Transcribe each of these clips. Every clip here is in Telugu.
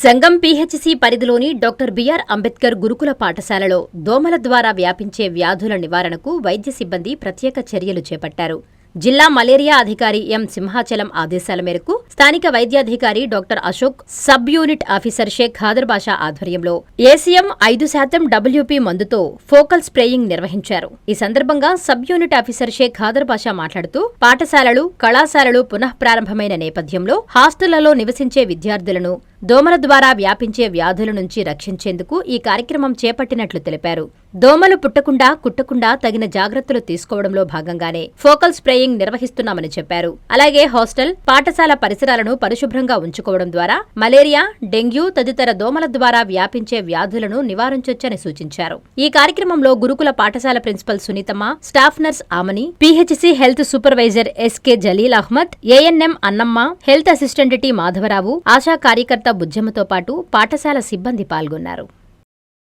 సంగం పీహెచ్సీ పరిధిలోని డాక్టర్ బిఆర్ అంబేద్కర్ గురుకుల పాఠశాలలో దోమల ద్వారా వ్యాపించే వ్యాధుల నివారణకు వైద్య సిబ్బంది ప్రత్యేక చర్యలు చేపట్టారు. జిల్లా మలేరియా అధికారి ఎం సింహాచలం ఆదేశాల మేరకు స్థానిక వైద్యాధికారి doctor Ashok, sub unit officer Shaik Khader Basha ఆధ్వర్యంలో ఏసీఎం 5% WP మందుతో ఫోకల్ స్ప్రేయింగ్ నిర్వహించారు. ఈ సందర్భంగా sub unit officer Shaik Khader Basha మాట్లాడుతూ పాఠశాలలు, కళాశాలలు పునఃప్రారంభమైన నేపథ్యంలో హాస్టళ్లలో నివసించే విద్యార్థులను దోమల ద్వారా వ్యాపించే వ్యాధుల నుంచి రక్షించేందుకు ఈ కార్యక్రమం చేపట్టినట్లు తెలిపారు. దోమలు పుట్టకుండా, కుట్టకుండా తగిన జాగ్రత్తలు తీసుకోవడంలో భాగంగానే ఫోకల్ స్ప్రేయింగ్ నిర్వహిస్తున్నామని చెప్పారు. అలాగే హాస్టల్, పాఠశాల పరిసరాలను పరిశుభ్రంగా ఉంచుకోవడం ద్వారా మలేరియా, డెంగ్యూ తదితర దోమల ద్వారా వ్యాపించే వ్యాధులను నివారించొచ్చని సూచించారు. ఈ కార్యక్రమంలో గురుకుల పాఠశాల principal Sunitamma, staff nurse Amani, PHC health supervisor SK Jaleel Ahmed, ANM Annamma, health assistant T Madhavarao, ASHA కార్యకర్త బుజ్జమ్మతో పాటు పాఠశాల సిబ్బంది పాల్గొన్నారు.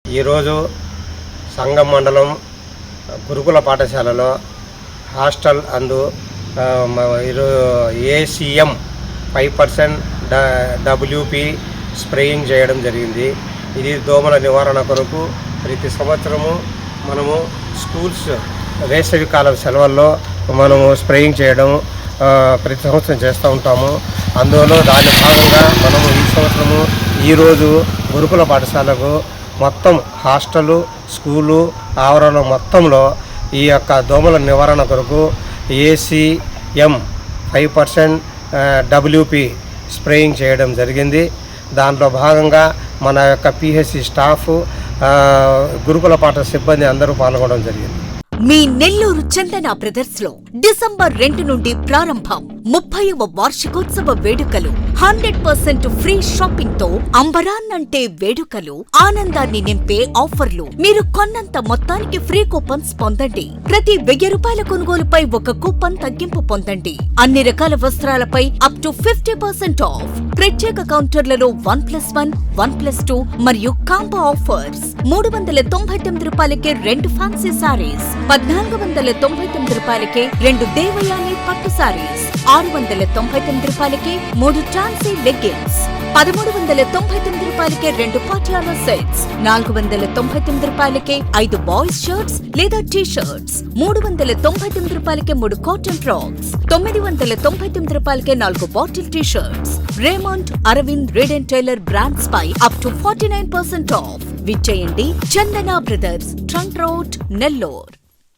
ఈరోజు సంగం మండలం గురుకుల పాఠశాలలో హాస్టల్ అందు ఏసీఎం 5% WP స్ప్రేయింగ్ చేయడం జరిగింది. ఇది దోమల నివారణ కొరకు ప్రతి సంవత్సరము మనము స్కూల్స్ వేసవికాల సెలవుల్లో మనము స్ప్రేయింగ్ చేయడం ప్రతి సంవత్సరం చేస్తూ ఉంటాము. అందులో దాని భాగంగా మనము ఈ సంవత్సరము ఈరోజు గురుకుల పాఠశాలకు మొత్తం హాస్టలు, స్కూలు ఆవరణ మొత్తంలో ఈ యొక్క దోమల నివారణ కొరకు ఏసీఎం 5% WP స్ప్రేయింగ్ చేయడం జరిగింది. దాంట్లో భాగంగా మన యొక్క పీహెచ్సీ స్టాఫ్, గురుకుల పాఠ సిబ్బంది అందరూ పాల్గొనడం జరిగింది. మీ నెల్లూరు చందన బ్రదర్స్ లో డిసెంబర్ 2 నుండి ప్రారంభం 30వ వార్షికోత్సవ వేడుకలు. 100% ఫ్రీ షాపింగ్ తో అంబరాన్నంటే వేడుకలు, ఆనందాన్ని నింపే ఆఫర్లు. మీరు కొన్నంత మొత్తానికి ఫ్రీ కూపన్స్ పొందండి. ప్రతి 1000 రూపాయల కొనుగోలుపై ఒక కూపన్ తగ్గింపు పొందండి. అన్ని రకాల వస్త్రాలపై అప్ టు 50% ఆఫ్. ప్రత్యేక కౌంటర్లలో 1+1, 1+2 మరియు కాంబో ఆఫర్స్. 399 రూపాయలకే 2 ఫ్యాన్సీ సారీస్, 1499 రూపాయలకే 2 దేవయాని పట్టు సారీస్, 699 రూపాయలకే 3 ట్రాన్సీ లెగ్గిన్స్, 1399 రూపాయలకే 2 పాటియాలా సెట్స్, 499 రూపాయలకే 5 బాయ్స్ షర్ట్స్ లేదా టీ షర్ట్స్, 399 రూపాయలకే 3 కాటన్ ఫ్రాక్స్, 999 రూపాయలకే 4 bottle T shirts. Raymond, Arvind, Reid and Taylor brands పై అప్ టు 49% ఆఫ్. విచ్చేయండి Chandana brothers, trunk road, Nellore.